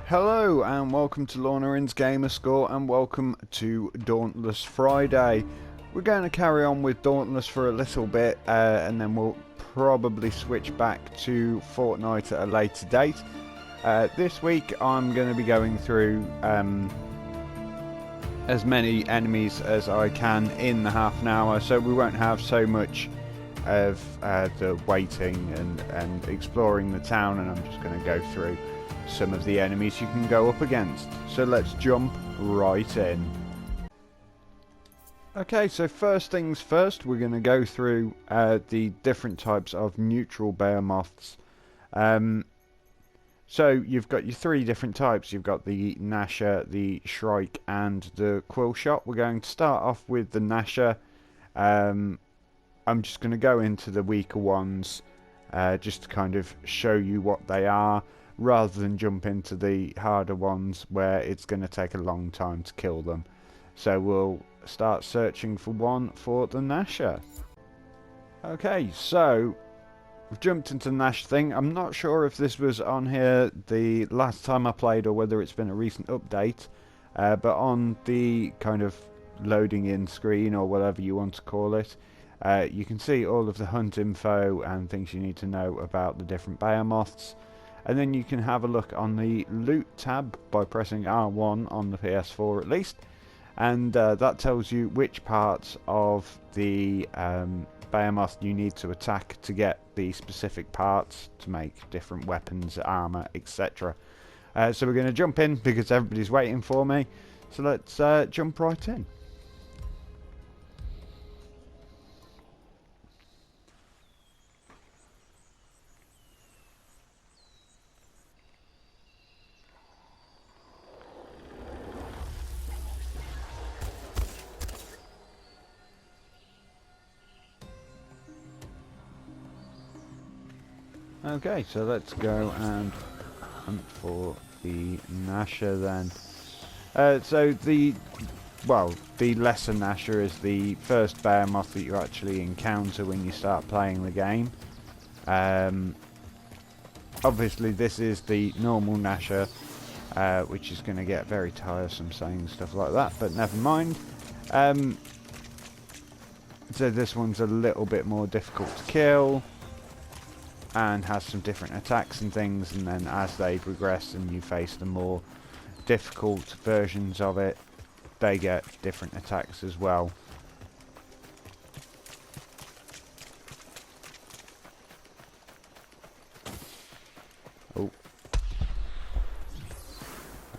Hello and welcome to Launerin's Gamer Score and welcome to Dauntless Friday. We're going to carry on with Dauntless for a little bit and then we'll probably switch back to Fortnite at a later date. This week I'm going to be going through as many enemies as I can in the half an hour, so we won't have so much of the waiting and exploring the town, and I'm just going to go through some of the enemies you can go up against. So let's jump right in. Okay, so first things first, we're going to go through the different types of neutral behemoths. So you've got your three different types. You've got the Gnasher, the Shrike and the Quillshot. We're going to start off with the Gnasher. I'm just going to go into the weaker ones just to kind of show you what they are, rather than jump into the harder ones where it's going to take a long time to kill them. So we'll start searching for one for the Gnasher. Okay, so we've jumped into the Gnash thing. I'm not sure if this was on here the last time I played or whether it's been a recent update, but on the kind of loading in screen or whatever you want to call it, you can see all of the hunt info and things you need to know about the different behemoths. And then you can have a look on the loot tab by pressing R1 on the PS4 at least, and that tells you which parts of the behemoth you need to attack to get the specific parts to make different weapons, armor, etc. So we're going to jump in because everybody's waiting for me, so let's jump right in. Okay, so let's go and hunt for the Gnasher then. So the lesser Gnasher is the first behemoth that you actually encounter when you start playing the game. Obviously this is the normal Gnasher, which is going to get very tiresome saying stuff like that, but never mind. So this one's a little bit more difficult to kill and has some different attacks and things, and then as they progress and you face the more difficult versions of it, they get different attacks as well. Oh,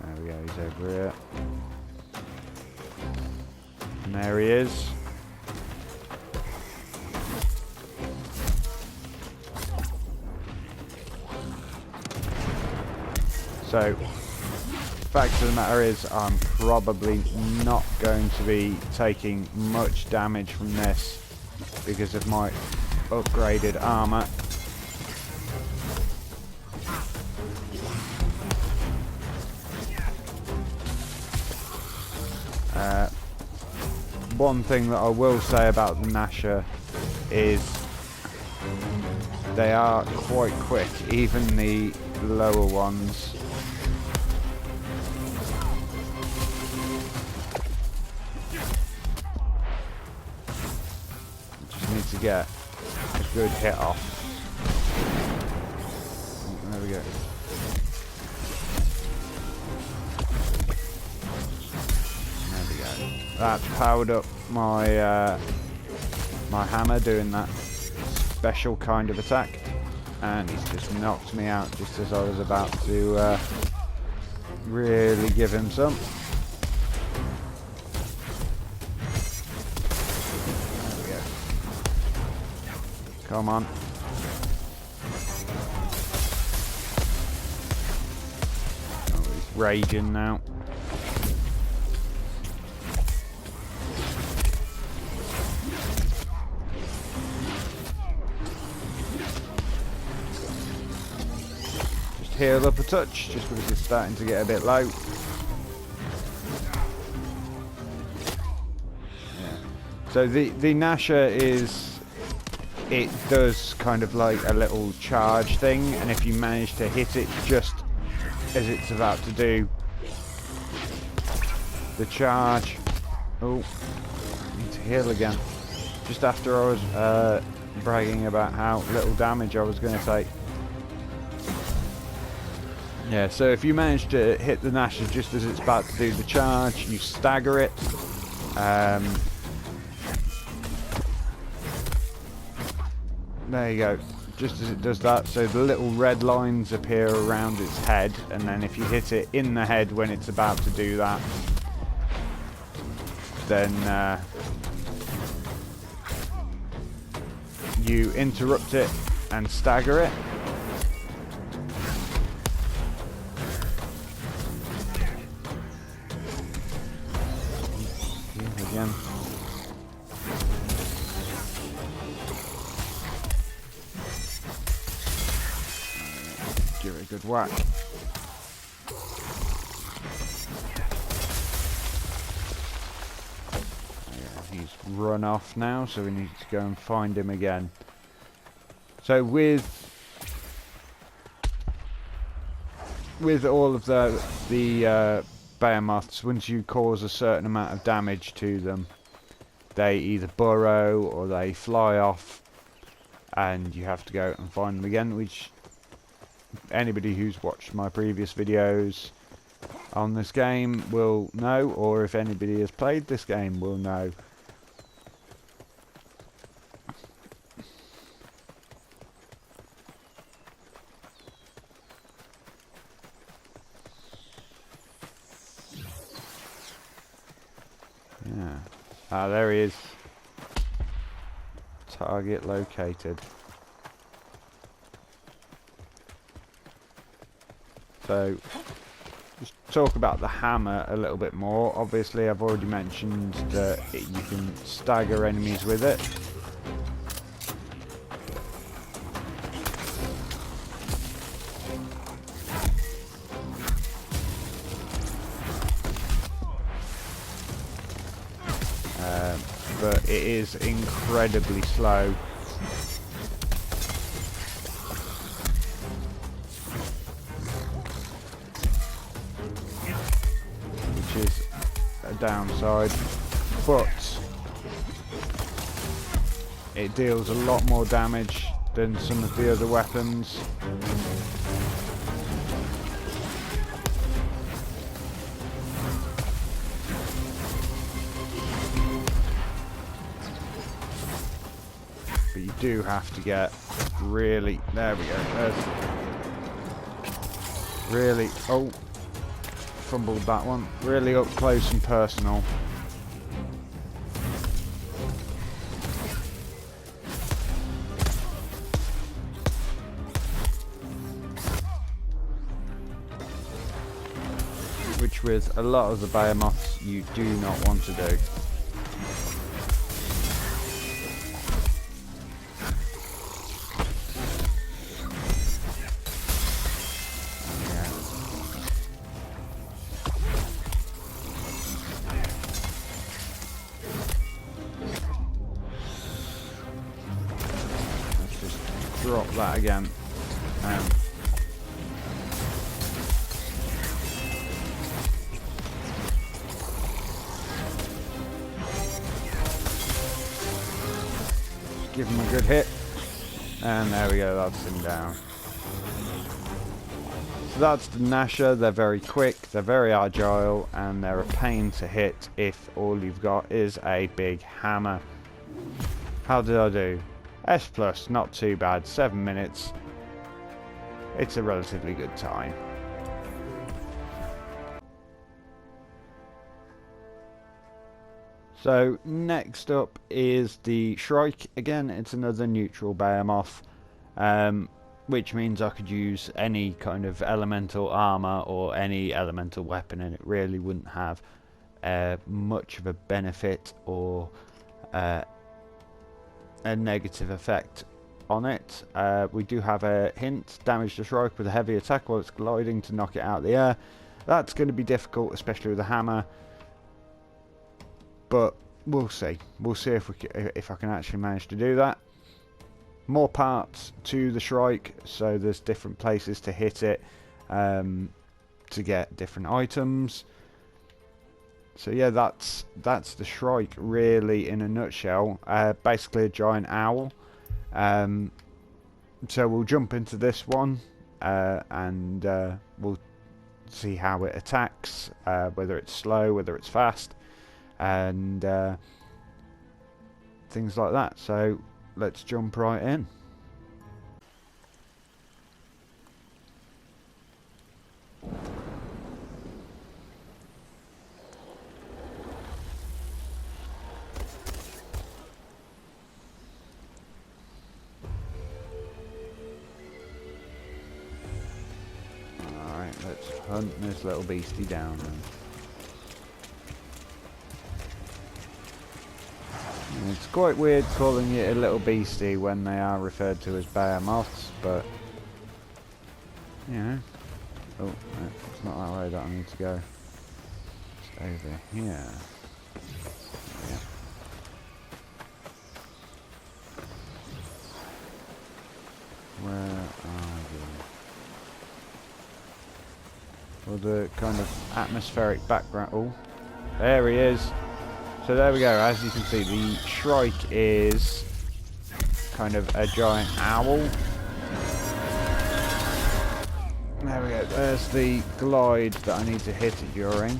there we go, he's over here, and there he is. So, fact of the matter is, I'm probably not going to be taking much damage from this because of my upgraded armor. One thing that I will say about the Gnasher is they are quite quick, even the lower ones. Need to get a good hit off. There we go. There we go. That's powered up my my hammer doing that special kind of attack, and he's just knocked me out just as I was about to really give him some. Come on. Oh, he's raging now. Just heal up a touch, just because it's starting to get a bit low. Yeah. So the Gnasher is... it does kind of like a little charge thing, and if you manage to hit it just as it's about to do the charge. Oh, need to heal again. Just after I was bragging about how little damage I was going to take. Yeah, so if you manage to hit the Nasher just as it's about to do the charge, you stagger it. There you go, just as it does that, so the little red lines appear around its head, and then if you hit it in the head when it's about to do that, then you interrupt it and stagger it. Again. Give it a good whack. He's run off now, so we need to go and find him again. So with all of the behemoths, once you cause a certain amount of damage to them, they either burrow or they fly off, and you have to go and find them again, which anybody who's watched my previous videos on this game will know, or if anybody has played this game will know. Yeah. Ah, there he is. Target located. So, just talk about the hammer a little bit more. Obviously, I've already mentioned that you can stagger enemies with it. But it is incredibly slow. Which is a downside, but it deals a lot more damage than some of the other weapons. But you do have to get really, there we go, really, oh, fumbled that one, really up close and personal. Which with a lot of the behemoths you do not want to do. Drop that again. Give him a good hit, and there we go, that's him down. So that's the Nasher. They're very quick, they're very agile, and they're a pain to hit if all you've got is a big hammer. How did I do? S+, not too bad, 7 minutes. It's a relatively good time. So next up is the Shrike. Again, it's another neutral behemoth, which means I could use any kind of elemental armor or any elemental weapon, and it really wouldn't have much of a benefit or a negative effect on it. We do have a hint: damage the Shrike with a heavy attack while it's gliding to knock it out of the air. That's going to be difficult, especially with a hammer. But we'll see. We'll see if I can actually manage to do that. More parts to the Shrike, so there's different places to hit it. to get different items. So yeah, that's the Shrike really in a nutshell. Basically a giant owl. So we'll jump into this one and we'll see how it attacks, whether it's slow, whether it's fast, and things like that. So let's jump right in. Alright, let's hunt this little beastie down then. It's quite weird calling it a little beastie when they are referred to as behemoths, but you know. Oh, it's not that way that I need to go. It's over here. Yeah. Where are you? Well, the kind of atmospheric background. Oh, there he is. So there we go. As you can see, the Shrike is kind of a giant owl. There we go. There's the glide that I need to hit it during.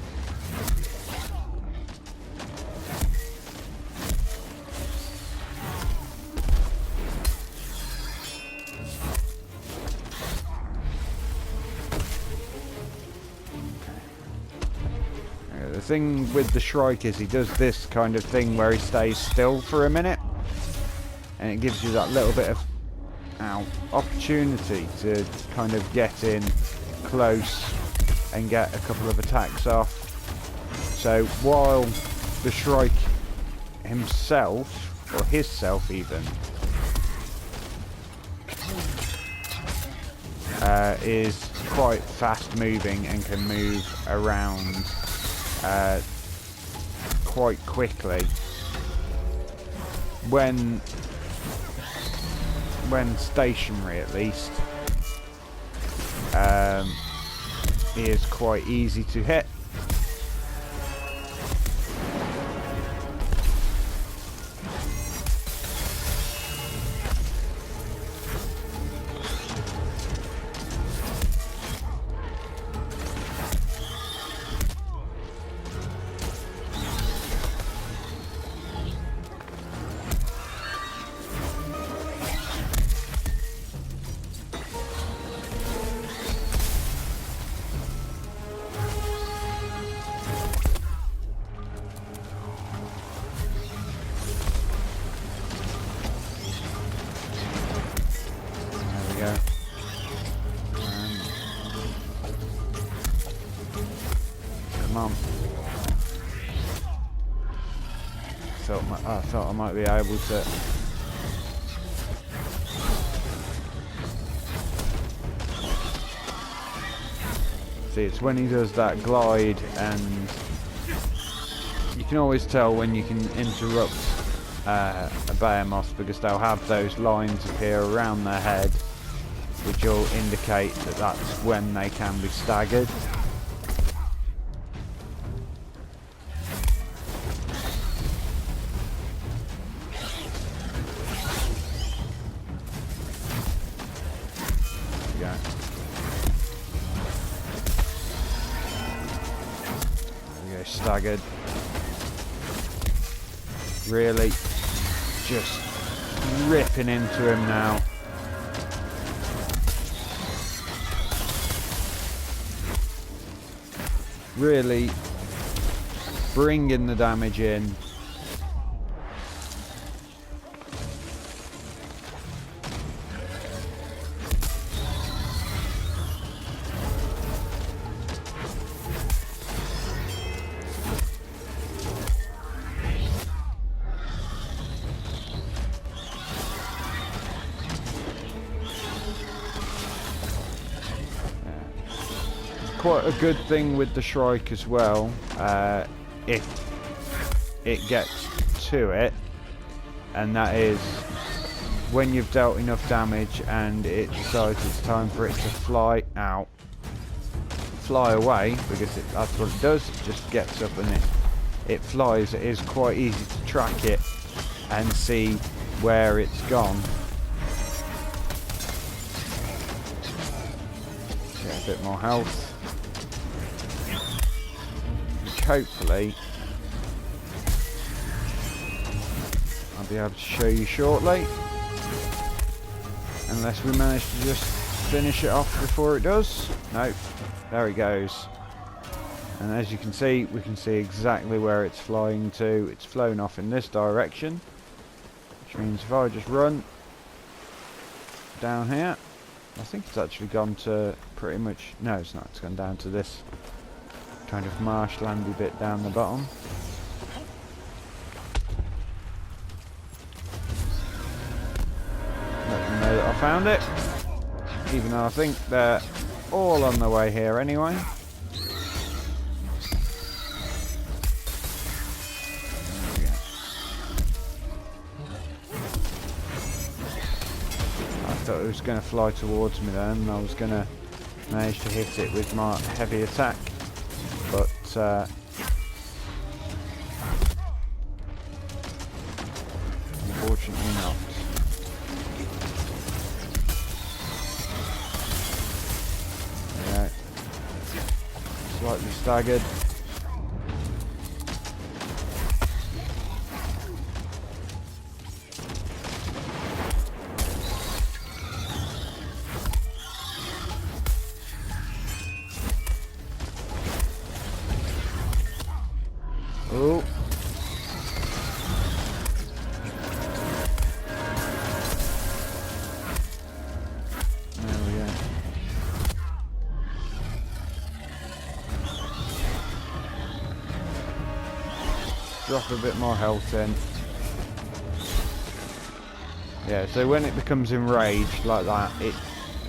The thing with the Shrike is he does this kind of thing where he stays still for a minute, and it gives you that little bit of opportunity to kind of get in close and get a couple of attacks off. So while the Shrike himself, or hisself even, is quite fast moving and can move around quite quickly, when stationary at least, he is quite easy to hit. Come on. I thought I might be able to. See, it's when he does that glide, and you can always tell when you can interrupt a behemoth, because they'll have those lines appear around their head, which will indicate that that's when they can be staggered. There we go, staggered. Really just ripping into him now. Really bringing the damage in. Quite a good thing with the Shrike as well, if it gets to it, and that is when you've dealt enough damage and it decides it's time for it to fly out. fly away, because that's what it does. It just gets up and it flies. It is quite easy to track it and see where it's gone. Get a bit more health, which hopefully I'll be able to show you shortly, unless we manage to just finish it off before it does. Nope, there it goes. And as you can see, we can see exactly where it's flying to. It's flown off in this direction, which means if I just run down here, I think it's actually gone to pretty much, no it's not, it's gone down to this kind of marshlandy bit down the bottom. Let them know that I found it, even though I think they're all on the way here anyway. I thought it was going to fly towards me then, and I was going to manage to hit it with my heavy attack, but unfortunately not. Yeah, slightly staggered. Oh. There we go. Drop a bit more health in. Yeah, so when it becomes enraged like that,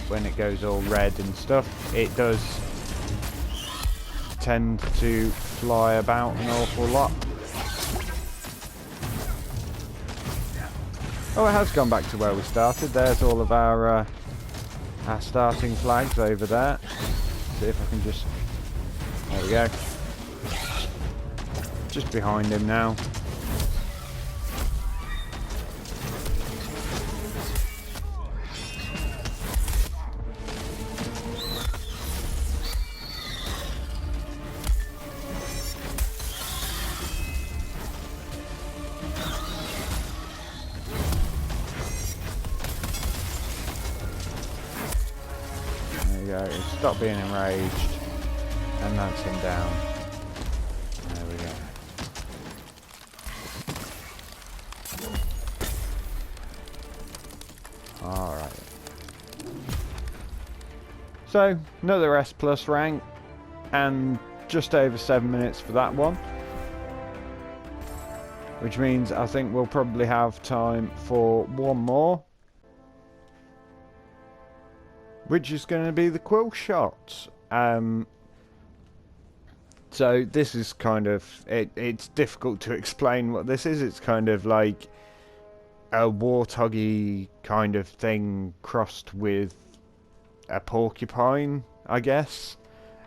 when it goes all red and stuff, it does tend to fly about an awful lot. Oh, it has gone back to where we started. There's all of our starting flags over there. See if I can just... There we go. Just behind him now. Stop being enraged, and that's him down. There we go. Alright. So, another S+ rank, and just over 7 minutes for that one. Which means I think we'll probably have time for one more, which is going to be the quill shot. So this is kind of, it's difficult to explain what this is. It's kind of like a warthoggy kind of thing crossed with a porcupine, I guess.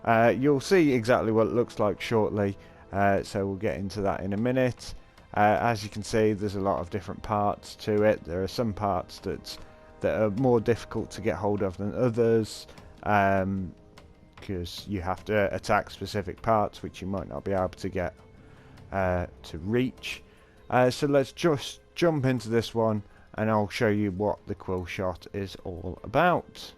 You'll see exactly what it looks like shortly, so we'll get into that in a minute. As you can see, there's a lot of different parts to it. There are some parts that are more difficult to get hold of than others, because you have to attack specific parts which you might not be able to get to reach. So let's just jump into this one, and I'll show you what the quill shot is all about.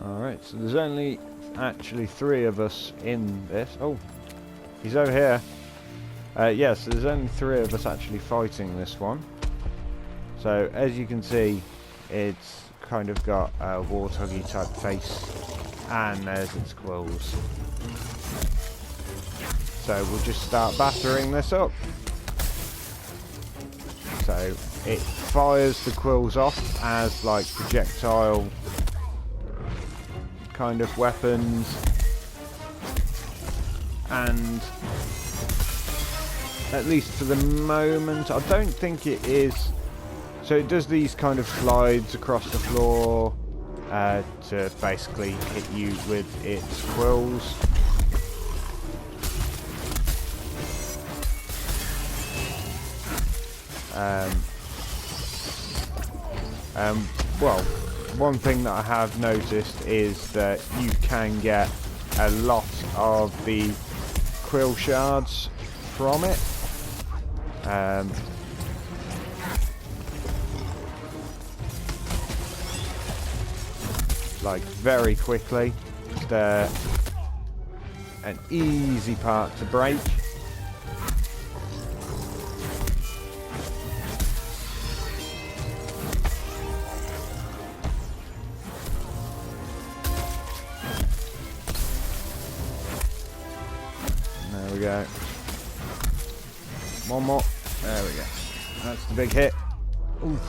Alright, so there's only actually 3 of us in this. Oh, he's over here. Yes, there's only 3 of us actually fighting this one. So as you can see, it's kind of got a warthoggy type face, and there's its quills. So we'll just start battering this up. So it fires the quills off as like projectile kind of weapons, and at least for the moment, I don't think it is. So it does these kind of slides across the floor to basically hit you with its quills. Well, one thing that I have noticed is that you can get a lot of the quill shards from it. Like very quickly. They're an easy part to break. There we go. One more. There we go. That's the big hit. Oof.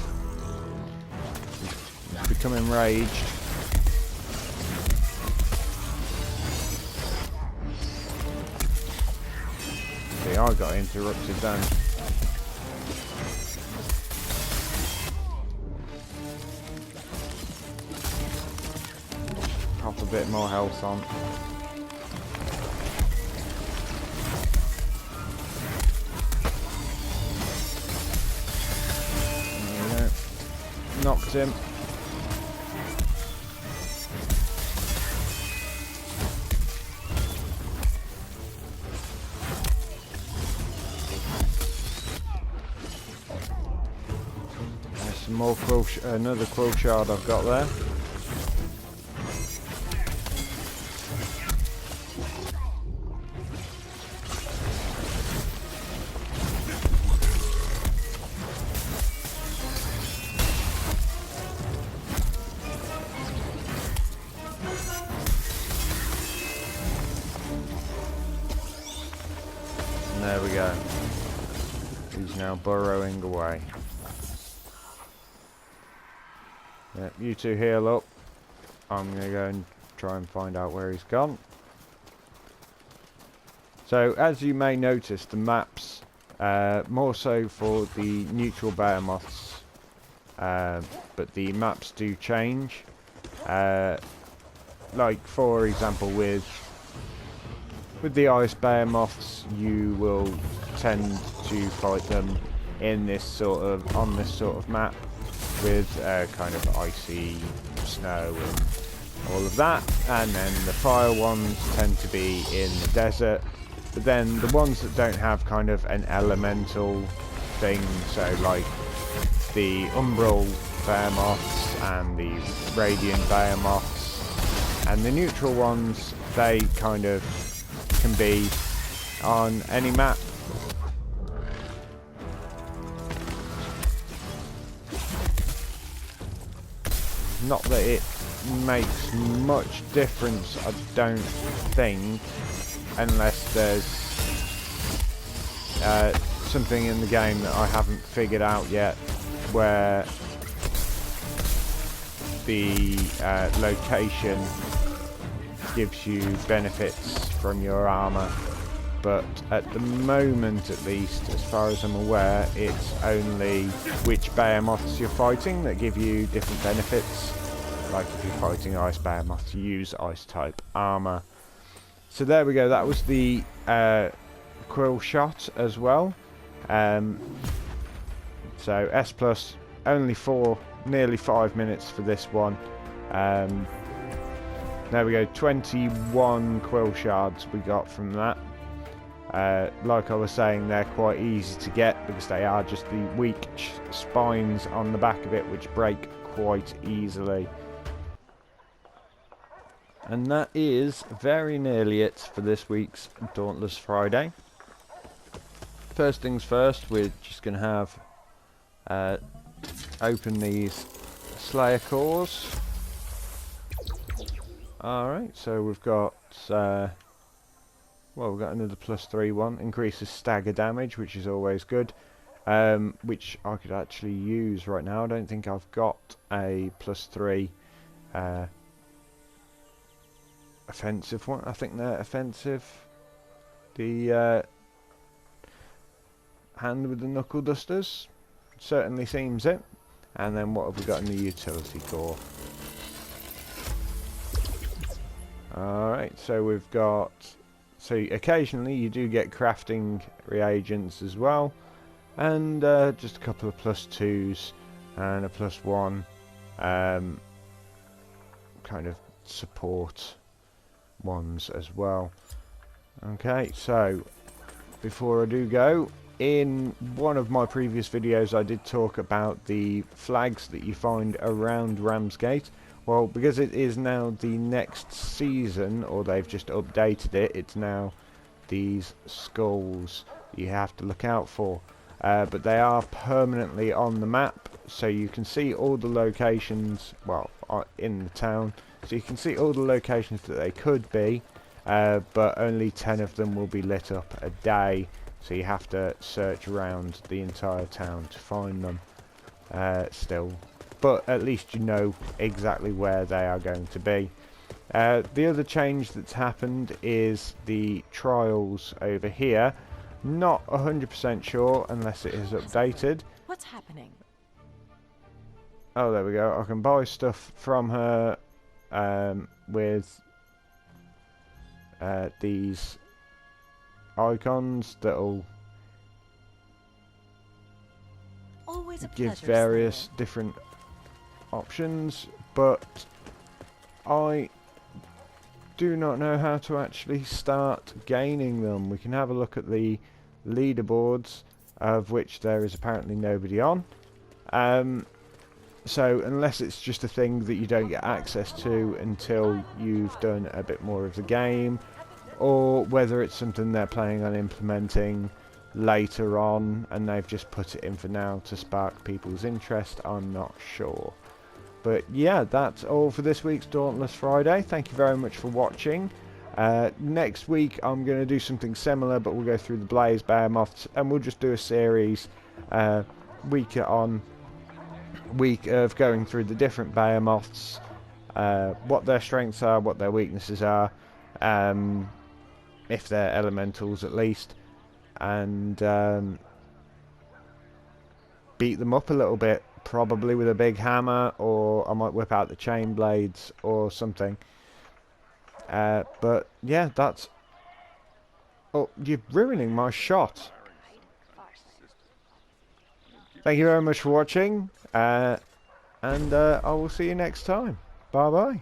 It's becoming enraged. See, I got interrupted then. Pop a bit more health on. Knocked him. There's some more another quill shard I've got there. There we go. He's now burrowing away. Yep, you two heal up. I'm going to go and try and find out where he's gone. So, as you may notice, the maps, more so for the neutral behemoths, but the maps do change. Like, for example, with the ice behemoths, you will tend to fight them in this sort of on this sort of map with kind of icy snow and all of that, and then the fire ones tend to be in the desert. But then the ones that don't have kind of an elemental thing, so like the umbral behemoths and the radiant behemoths and the neutral ones, they kind of can be on any map. Not that it makes much difference, I don't think, unless there's something in the game that I haven't figured out yet, where the location gives you benefits from your armor. But at the moment, at least, as far as I'm aware, it's only which behemoths you're fighting that give you different benefits. Like if you're fighting ice behemoths, you use ice type armor. So there we go, that was the quill shot as well. So S plus, only nearly 5 minutes for this one. There we go, 21 quill shards we got from that. Like I was saying, they're quite easy to get because they are just the weak spines on the back of it which break quite easily. And that is very nearly it for this week's Dauntless Friday. First things first, we're just going to have open these Slayer cores. Alright, so we've got well, we've got another +3 one. Increases stagger damage, which is always good. Which I could actually use right now. I don't think I've got a +3 offensive one. I think they're offensive. the hand with the knuckle dusters. Certainly seems it. And then what have we got in the utility core? Alright, so we've got... So occasionally you do get crafting reagents as well. And just a couple of +2s and a +1 kind of support ones as well. Okay, so before I do go, in one of my previous videos I did talk about the flags that you find around Ramsgate. Well, because it is now the next season, or they've just updated it, it's now these skulls you have to look out for. But they are permanently on the map, so you can see all the locations, well, in the town, so you can see all the locations that they could be, but only 10 of them will be lit up a day, so you have to search around the entire town to find them still. But at least you know exactly where they are going to be. The other change that's happened is the trials over here. Not 100% sure unless it is updated. What's happening? Oh, there we go. I can buy stuff from her with these icons that'll give various different options, but I do not know how to actually start gaining them. We can have a look at the leaderboards, of which there is apparently nobody on. So unless it's just a thing that you don't get access to until you've done a bit more of the game, or whether it's something they're planning on implementing later on and they've just put it in for now to spark people's interest, I'm not sure. But yeah, that's all for this week's Dauntless Friday. Thank you very much for watching. Next week I'm going to do something similar, but we'll go through the Blaze Behemoths and we'll just do a series week on week of going through the different Behemoths, what their strengths are, what their weaknesses are, if they're elementals at least, and beat them up a little bit, probably with a big hammer, or I might whip out the chain blades or something. But yeah, that's... Oh, you're ruining my shot. Thank you very much for watching, and I will see you next time. Bye bye.